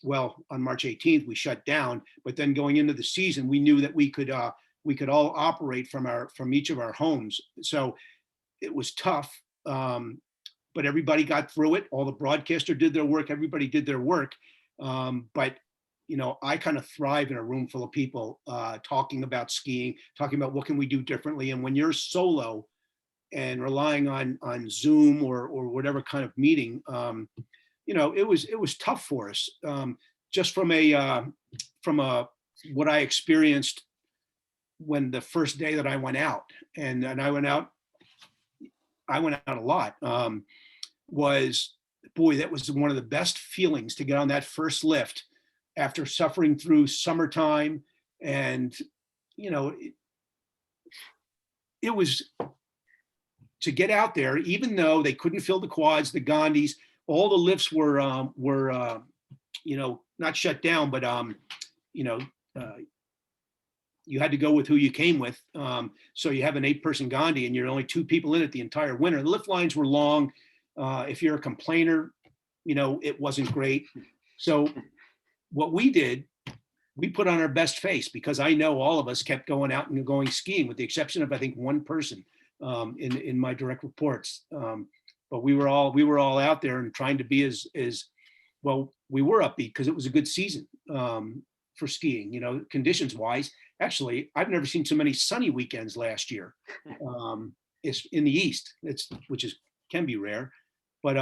Well, on March 18th, we shut down, but then going into the season, we knew that we could all operate from each of our homes. So it was tough, but everybody got through it. All the broadcaster did their work. Everybody did their work. But you know, I kind of thrive in a room full of people talking about skiing, talking about what can we do differently. And when you're solo and relying on Zoom or whatever kind of meeting, you know, it was tough for us. Just from what I experienced when the first day that I went out, and I went out a lot, was, boy, that was one of the best feelings to get on that first lift after suffering through summertime. And, you know, it was to get out there, even though they couldn't fill the quads, the Gondis, all the lifts were you know, not shut down, but, you know, you had to go with who you came with. So you have an 8-person Gondi and you're only 2 people in it the entire winter. The lift lines were long. If you're a complainer, you know, it wasn't great. So what we did, we put on our best face, because I know all of us kept going out and going skiing, with the exception of, I think, 1 person in my direct reports. But we were all out there and trying to be as well. We were upbeat because it was a good season for skiing, you know, conditions wise. Actually, I've never seen so many sunny weekends last year. It's in the East, which can be rare. But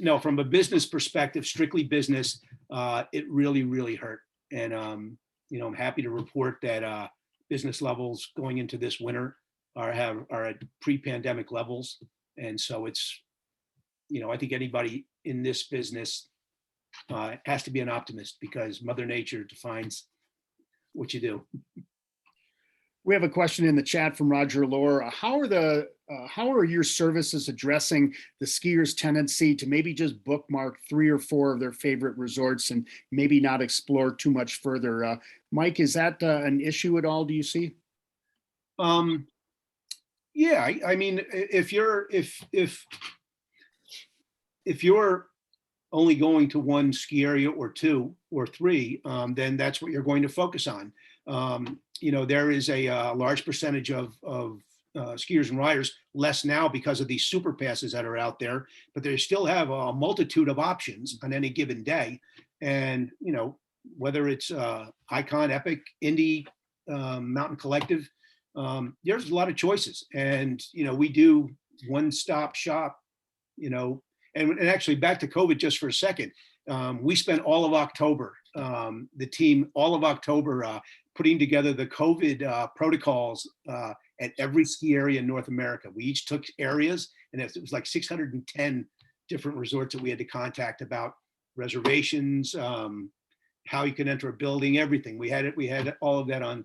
no, from a business perspective, strictly business, it really, really hurt. And you know, I'm happy to report that business levels going into this winter are at pre-pandemic levels. And so it's, you know, I think anybody in this business has to be an optimist, because Mother Nature defines what you do. We have a question in the chat from Roger Lohr. How are your services addressing the skiers' tendency to maybe just bookmark 3 or 4 of their favorite resorts and maybe not explore too much further? Mike, is that an issue at all, do you see? Yeah, I mean, if you're only going to 1 ski area or 2 or 3, then that's what you're going to focus on. You know, there is a large percentage of skiers and riders, less now because of these super passes that are out there, but they still have a multitude of options on any given day. And, you know, whether it's Icon, Epic, Indy, Mountain Collective, there's a lot of choices. And, you know, we do one-stop shop, you know, and actually back to COVID just for a second. We spent all of October, the team, all of October, putting together the COVID protocols at every ski area in North America. We each took areas, and it was like 610 different resorts that we had to contact about reservations, how you can enter a building, everything. We had all of that on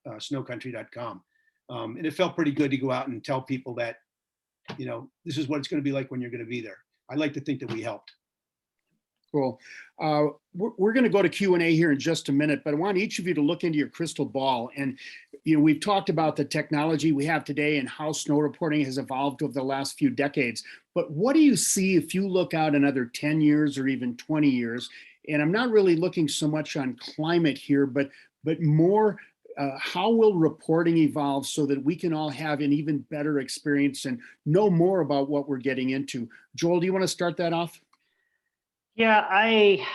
snowcountry.com. And it felt pretty good to go out and tell people that, you know, this is what it's going to be like when you're going to be there. I like to think that we helped. Cool. We're going to go to Q&A here in just a minute, but I want each of you to look into your crystal ball. And, you know, we've talked about the technology we have today and how snow reporting has evolved over the last few decades. But what do you see if you look out another 10 years or even 20 years? And I'm not really looking so much on climate here, but more how will reporting evolve so that we can all have an even better experience and know more about what we're getting into? Joel, do you want to start that off? Yeah, I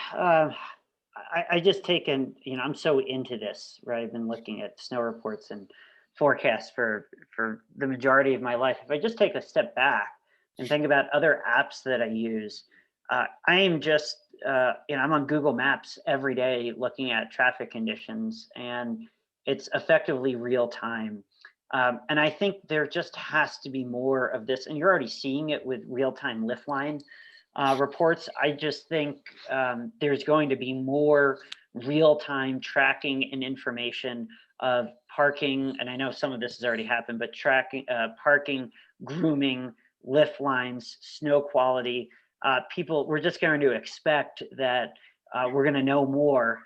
just taken, you know, I'm so into this, right? I've been looking at snow reports and forecasts for the majority of my life. If I just take a step back and think about other apps that I use, I am just, you know, I'm on Google Maps every day looking at traffic conditions, and it's effectively real time. And I think there just has to be more of this, and you're already seeing it with real-time lift line reports. I just think there's going to be more real-time tracking and information of parking, and I know some of this has already happened, but parking, grooming, lift lines, snow quality. People, we're just going to expect that we're going to know more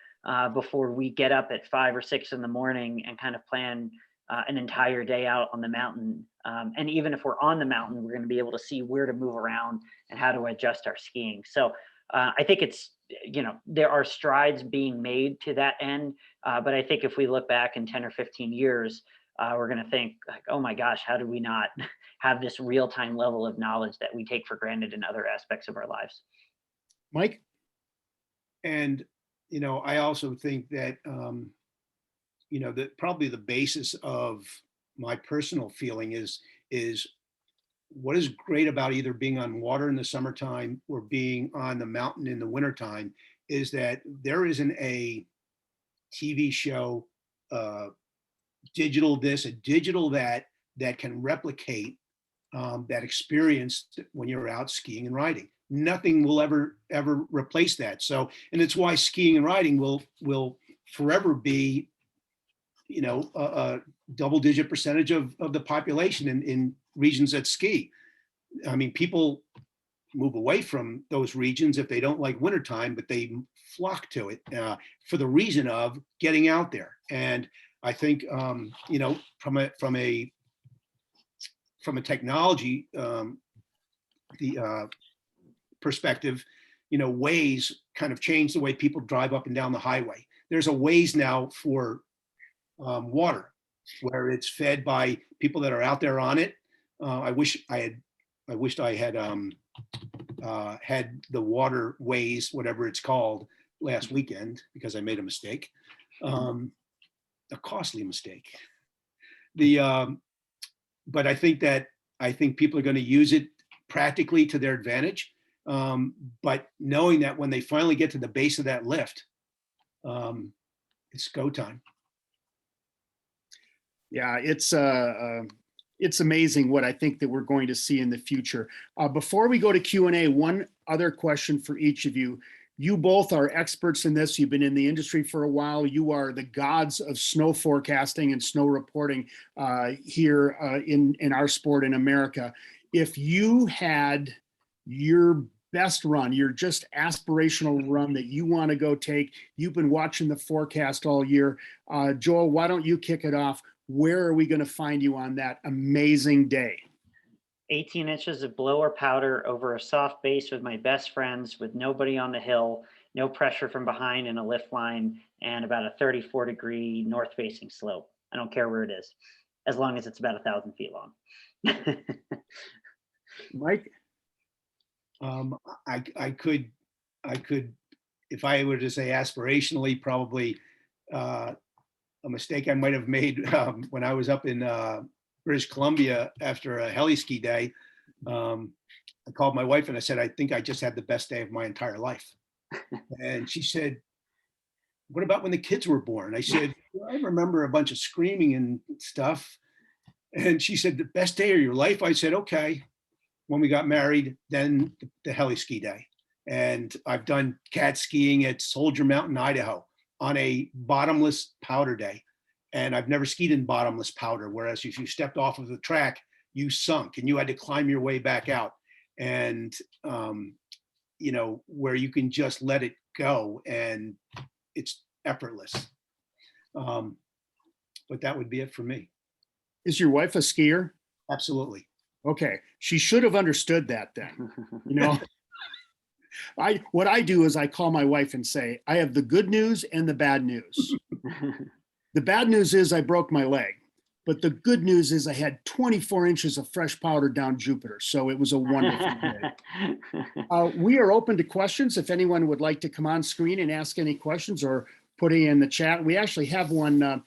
before we get up at 5 or 6 in the morning and kind of plan an entire day out on the mountain. And even if we're on the mountain, we're going to be able to see where to move around and how to adjust our skiing. So I think it's, there are strides being made to that end. But I think if we look back in 10 or 15 years, we're going to think like, oh my gosh, how do we not have this real-time level of knowledge that we take for granted in other aspects of our lives? Mike? And, I also think that, that probably the basis of my personal feeling is what is great about either being on water in the summertime or being on the mountain in the wintertime is that there isn't a TV show, digital this, a digital that can replicate that experience when you're out skiing and riding. Nothing will ever replace that. So, and it's why skiing and riding will forever be, a double-digit percentage of the population in regions that ski. I mean, people move away from those regions if they don't like wintertime, but they flock to it for the reason of getting out there. And I think, from a technology perspective, Waze kind of changed the way people drive up and down the highway. There's a Waze now for water, where it's fed by people that are out there on it. I wished I had had the water Waze, whatever it's called, last weekend because I made a mistake, a costly mistake. But I think people are going to use it practically to their advantage. But knowing that when they finally get to the base of that lift, it's go time. Yeah, it's amazing what I think that we're going to see in the future. Before we go to Q&A, one other question for each of you. You both are experts in this. You've been in the industry for a while. You are the gods of snow forecasting and snow reporting here in our sport in America. If you had your best run, your just aspirational run that you want to go take, you've been watching the forecast all year. Joel, why don't you kick it off? Where are we going to find you on that amazing day? 18 inches of blower powder over a soft base with my best friends, with nobody on the hill, no pressure from behind in a lift line, and about a 34-degree north-facing slope. I don't care where it is, as long as it's about 1,000 feet long. Mike? I could, if I were to say aspirationally, probably a mistake I might have made when I was up in British Columbia after a heli ski day. I called my wife and I said, I think I just had the best day of my entire life. And she said, what about when the kids were born? I said, well, I remember a bunch of screaming and stuff. And she said, the best day of your life? I said, okay. When we got married, then the heli ski day. And I've done cat skiing at Soldier Mountain, Idaho on a bottomless powder day. And I've never skied in bottomless powder, whereas if you stepped off of the track, you sunk and you had to climb your way back out. And, where you can just let it go and it's effortless. But that would be it for me. Is your wife a skier? Absolutely. Okay. She should have understood that then. What I do is I call my wife and say, I have the good news and the bad news. The bad news is I broke my leg, but the good news is I had 24 inches of fresh powder down Jupiter. So it was a wonderful day. We are open to questions. If anyone would like to come on screen and ask any questions or put it in the chat. We actually have one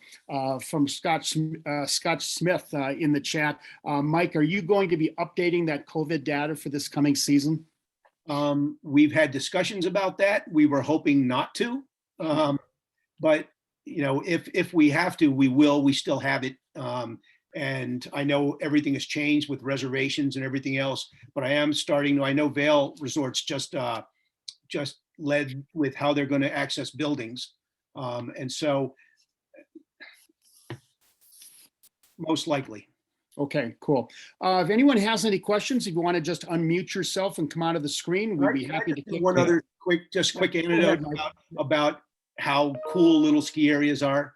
from Scott Smith in the chat. Mike, are you going to be updating that COVID data for this coming season? We've had discussions about that. We were hoping not to, but if we have to, we will. We still have it, and I know everything has changed with reservations and everything else. But I am starting to. I know Vail Resorts just led with how they're going to access buildings, and so most likely. Okay, cool. If anyone has any questions, if you want to just unmute yourself and come out of the screen, we'd be Can I happy to just do take. one other quick anecdote about how cool little ski areas are.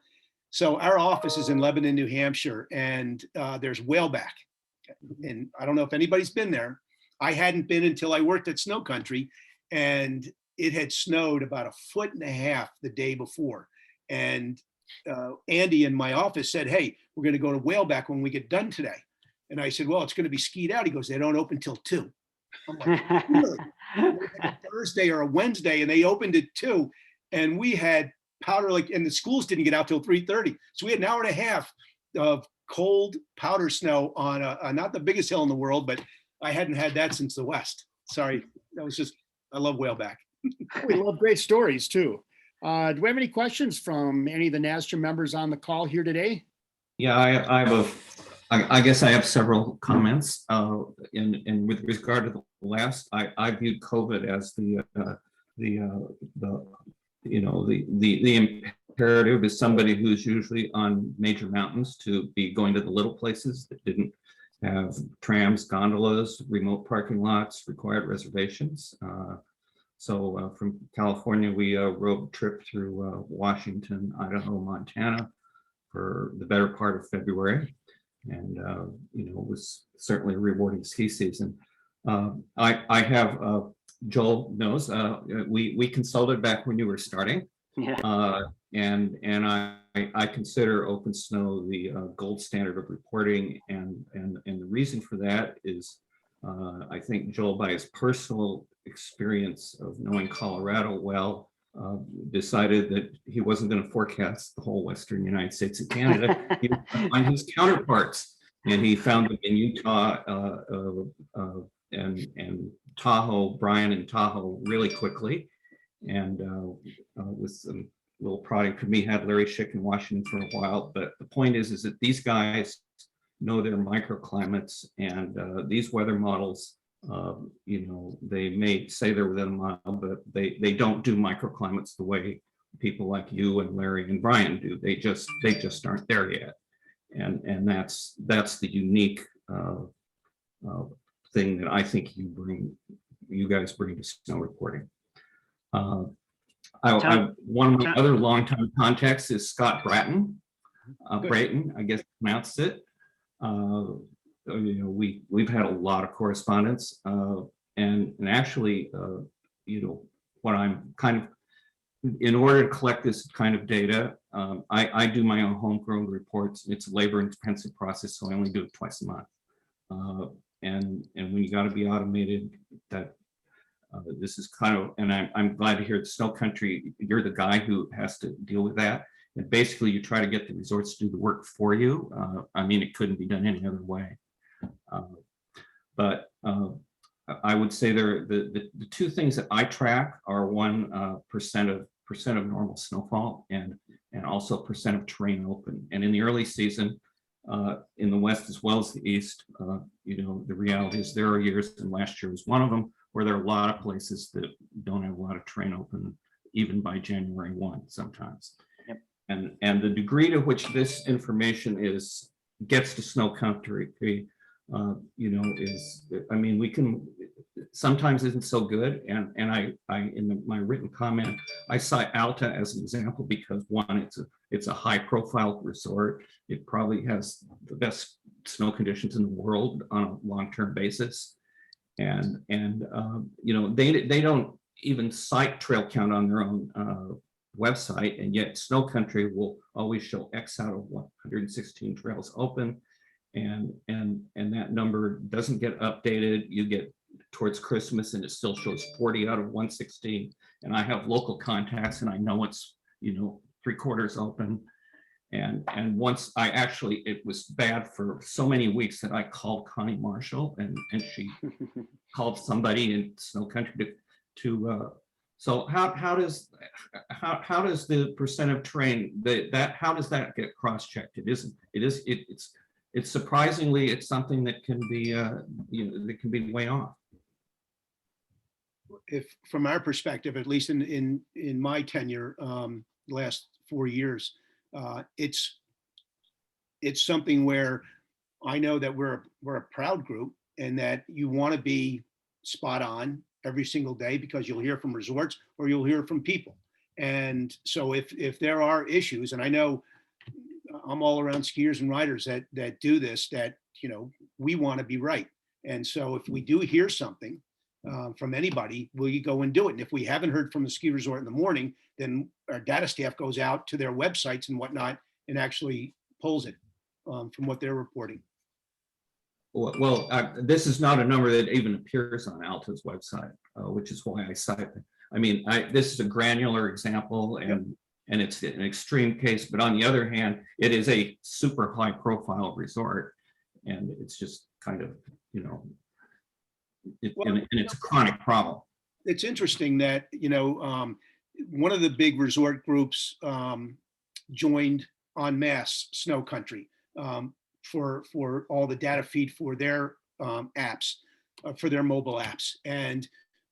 So our office is in Lebanon, New Hampshire, and there's whaleback. And I don't know if anybody's been there. I hadn't been until I worked at Snow Country, and it had snowed about 1.5 feet the day before. And Andy in my office said, "Hey, we're going to go to whaleback when we get done today." And I said, "Well, it's going to be skied out." He goes, "They don't open till 2. I'm like, "Really?" A Thursday or a Wednesday, and they opened at 2, and we had powder, and the schools didn't get out till 3:30. So we had an hour and a half of cold powder snow on not the biggest hill in the world, but I hadn't had that since the West. Sorry, that was just, I love whaleback. We love great stories too. Do we have any questions from any of the NASJA members on the call here today? Yeah, I guess I have several comments. And with regard to the last, I viewed Covet as the imperative is somebody who's usually on major mountains to be going to the little places that didn't have trams, gondolas, remote parking lots, required reservations. So from California, we rode a trip through Washington, Idaho, Montana for the better part of February. And, it was certainly a rewarding ski season. I have, Joel knows, we consulted back when you were starting. Yeah. And I consider Open Snow the gold standard of reporting. And the reason for that is, I think Joel, by his personal experience of knowing Colorado well, decided that he wasn't going to forecast the whole Western United States and Canada. He was going to find his counterparts, and he found them in Utah and Tahoe, Brian and Tahoe, really quickly. And with some little product from me, had Larry Schick in Washington for a while. But the point is that these guys know their microclimates, and these weather models, they may say they're within a mile, but they don't do microclimates the way people like you and Larry and Brian do. They just aren't there yet, and that's the unique thing that I think you guys bring to snow reporting. One of my other longtime contacts is Scott Bratton. Brayton, I guess pronounced it. We've had a lot of correspondence, and actually, what I'm kind of, in order to collect this kind of data, I do my own homegrown reports. It's a labor-intensive process, so I only do it twice a month. And when you got to be automated, that this is kind of, and I'm glad to hear that Snow Country, you're the guy who has to deal with that. And basically, you try to get the resorts to do the work for you. It couldn't be done any other way. But I would say the two things that I track are 1% of normal snowfall and also percent of terrain open. And in the early season, in the West as well as the East, the reality is there are years, and last year was one of them, where there are a lot of places that don't have a lot of terrain open, even by January 1 sometimes. Yep. And the degree to which this information gets to Snow Country, we can sometimes isn't so good. And I in my written comment, I cite Alta as an example because one, it's a high profile resort. It probably has the best snow conditions in the world on a long-term basis. And they don't even cite trail count on their own website, and yet Snow Country will always show X out of 116 trails open, and that number doesn't get updated. You get towards Christmas and it still shows 40 out of 116. And I have local contacts and I know it's 3/4 open. And once it was bad for so many weeks that I called Connie Marshall and she called somebody in Snow Country to so how does the percent of terrain how does that get cross-checked? It's surprisingly, it's something that can be that can be way off. If from our perspective, at least in my tenure, last 4 years, it's something where I know that we're a proud group and that you want to be spot on every single day because you'll hear from resorts or you'll hear from people. And so if there are issues, and I know I'm all around skiers and riders that do this, that, you know, we want to be right. And so if we do hear something from anybody, will you go and do it? And if we haven't heard from the ski resort in the morning, then our data staff goes out to their websites and whatnot and actually pulls it from what they're reporting. Well, this is not a number that even appears on Alta's website, which is why I cite it. I mean, this is a granular example, and it's an extreme case. But on the other hand, it is a super high-profile resort, and it's just kind of, you know, and it's a chronic problem. It's interesting that, you know, one of the big resort groups joined en masse Snow Country. For all the data feed for their apps, for their mobile apps. And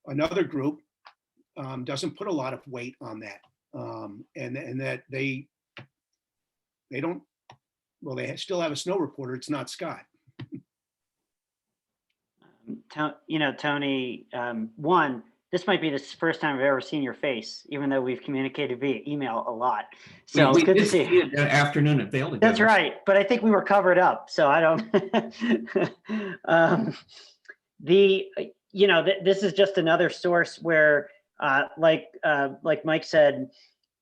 another group doesn't put a lot of weight on that. And that they don't, well, they still have a snow reporter. It's not Scott. You know, Tony, one, this might be the first time I've ever seen your face, even though we've communicated via email a lot. So it's good to see you. That afternoon at Vail. That's right. But I think we were covered up. So I don't, you know, this is just another source where, like Mike said,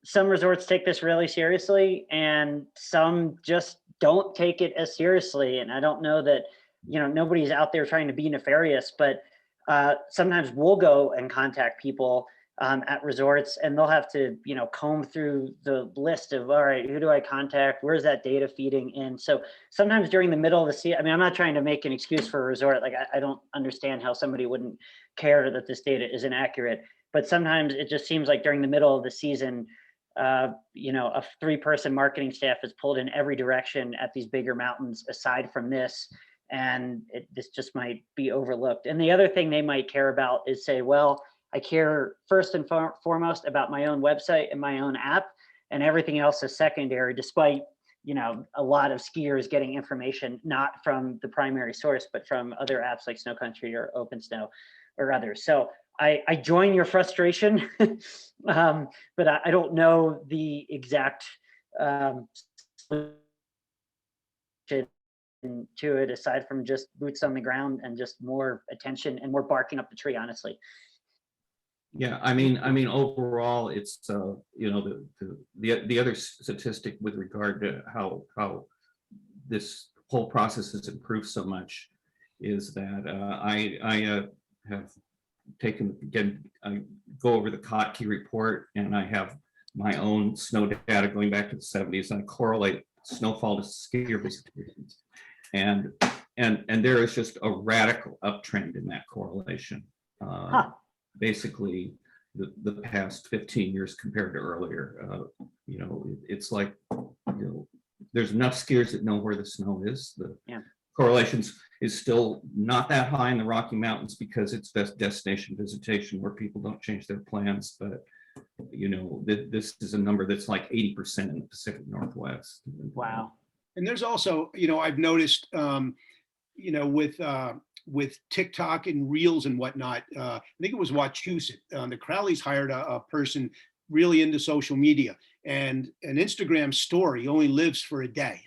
some resorts take this really seriously and some just don't take it as seriously. And I don't know that, you know, nobody's out there trying to be nefarious, but sometimes we'll go and contact people at resorts and they'll have to, you know, comb through the list of, all right, who do I contact? Where's that data feeding in? So sometimes during the middle of the season, I mean, I'm not trying to make an excuse for a resort. Like, I don't understand how somebody wouldn't care that this data isn't accurate, but sometimes it just seems like during the middle of the season, you know, a 3-person marketing staff is pulled in every direction at these bigger mountains aside from this. And this just might be overlooked. And the other thing they might care about is say, well, I care first and foremost about my own website and my own app, and everything else is secondary, despite, you know, a lot of skiers getting information not from the primary source, but from other apps like Snow Country or Open Snow or others. So I join your frustration, but I don't know the exact to it aside from just boots on the ground and just more attention and more barking up the tree, honestly. Yeah, I mean, overall, it's you know, the other statistic with regard to how this whole process has improved so much is that I have taken, again, I go over the Kottke report, and I have my own snow data going back to the 70s, and I correlate snowfall to skier visitations. And there is just a radical uptrend in that correlation. Basically, the past 15 years compared to earlier. You know, it's like, you know, there's enough skiers that know where the snow is. The correlations is still not that high in the Rocky Mountains because it's destination visitation where people don't change their plans. But you know, this is a number that's like 80% in the Pacific Northwest. Wow. And there's also, you know, I've noticed, you know, with TikTok and Reels and whatnot, I think it was Wachusett, the Crowleys hired a person really into social media, and an Instagram story only lives for a day.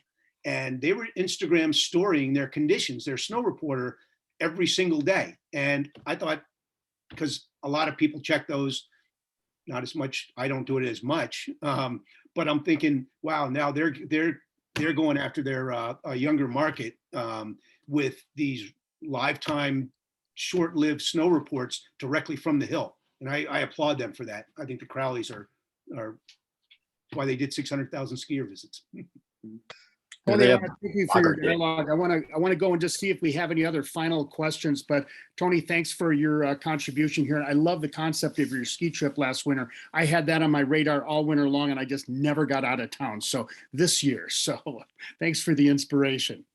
And they were Instagram storying their conditions, their snow reporter, every single day. And I thought, because a lot of people check those, not as much, I don't do it as much, but I'm thinking, wow, now they're going after their younger market with these lifetime, short-lived snow reports directly from the hill, and I applaud them for that. I think the Crowleys are why they did 600,000 skier visits. Tony, thank you for your dialogue. I want to go and just see if we have any other final questions. But Tony, thanks for your contribution here. I love the concept of your ski trip last winter. I had that on my radar all winter long, and I just never got out of town. So this year, so thanks for the inspiration.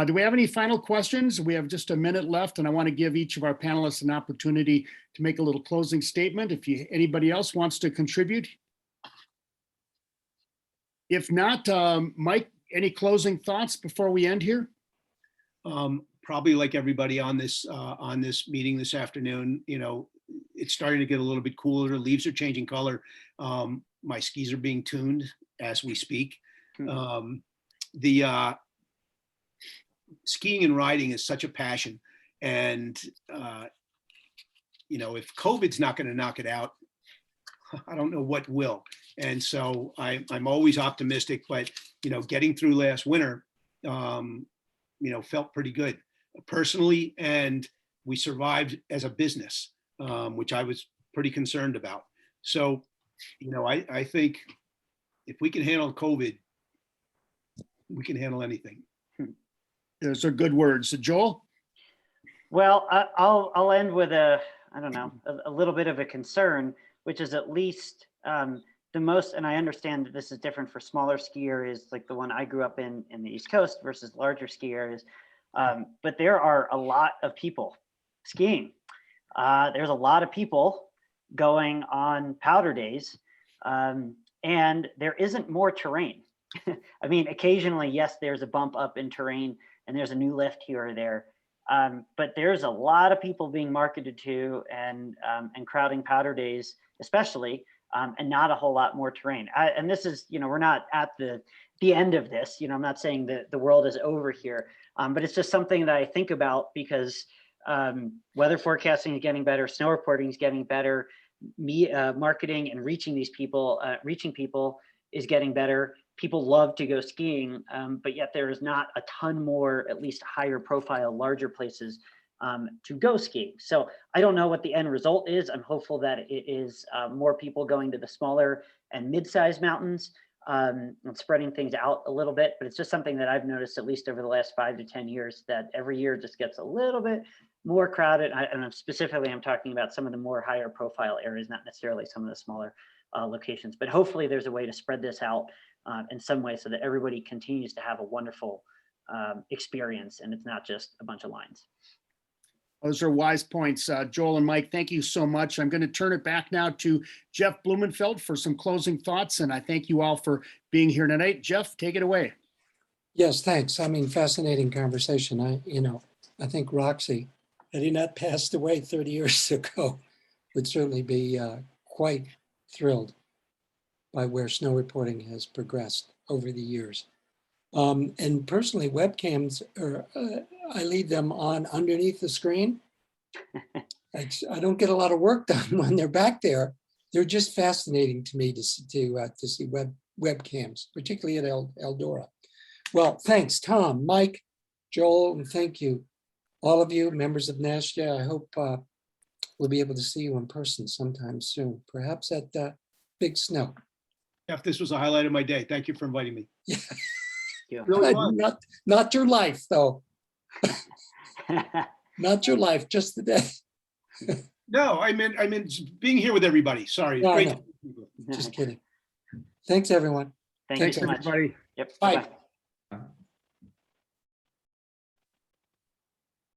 Do we have any final questions? We have just a minute left, and I want to give each of our panelists an opportunity to make a little closing statement. If anybody else wants to contribute. If not, Mike, any closing thoughts before we end here? Probably like everybody on this meeting this afternoon, you know, it's starting to get a little bit cooler. Leaves are changing color. My skis are being tuned as we speak. The skiing and riding is such a passion, and you know, if COVID's not going to knock it out, I don't know what will. And so I'm always optimistic, but you know, getting through last winter, you know, felt pretty good personally, and we survived as a business, which I was pretty concerned about. So, you know, I think if we can handle COVID, we can handle anything. Those are good words. So Joel? Well, I'll end with a little bit of a concern, which is at least the most, and I understand that this is different for smaller ski areas like the one I grew up in the East Coast versus larger ski areas. But there are a lot of people skiing. There's a lot of people going on powder days, and there isn't more terrain. I mean, occasionally, yes, there's a bump up in terrain and there's a new lift here or there. But there's a lot of people being marketed to and crowding powder days, especially, and not a whole lot more terrain. And this is, you know, we're not at the end of this. You know, I'm not saying that the world is over here, but it's just something that I think about because weather forecasting is getting better, snow reporting is getting better, marketing and reaching people is getting better. People love to go skiing, but yet there is not a ton more, at least higher profile, larger places to go skiing. So I don't know what the end result is. I'm hopeful that it is more people going to the smaller and mid-sized mountains and spreading things out a little bit. But it's just something that I've noticed, at least over the last 5 to 10 years, that every year just gets a little bit more crowded. And specifically, I'm talking about some of the more higher profile areas, not necessarily some of the smaller locations. But hopefully there's a way to spread this out in some way so that everybody continues to have a wonderful experience and it's not just a bunch of lines. Those are wise points. Joel and Mike, thank you so much. I'm going to turn it back now to Jeff Blumenfeld for some closing thoughts. And I thank you all for being here tonight. Jeff, take it away. Yes, thanks. I mean, fascinating conversation. I think Roxy, had he not passed away 30 years ago, would certainly be quite thrilled by where snow reporting has progressed over the years. And personally, webcams, I leave them on underneath the screen. I don't get a lot of work done when they're back there. They're just fascinating to me to see webcams, particularly at Eldora. Well, thanks, Tom, Mike, Joel, and thank you, all of you, members of NASJA. I hope we'll be able to see you in person sometime soon, perhaps at Big Snow. Jeff, this was a highlight of my day. Thank you for inviting me. Yeah. Really was. Not your life, though. Not your life, just the day. No, I meant being here with everybody. Sorry. No, Great. no. Just kidding. Thanks, everyone. Thanks Thanks, so much. everybody. Yep. Bye. Bye.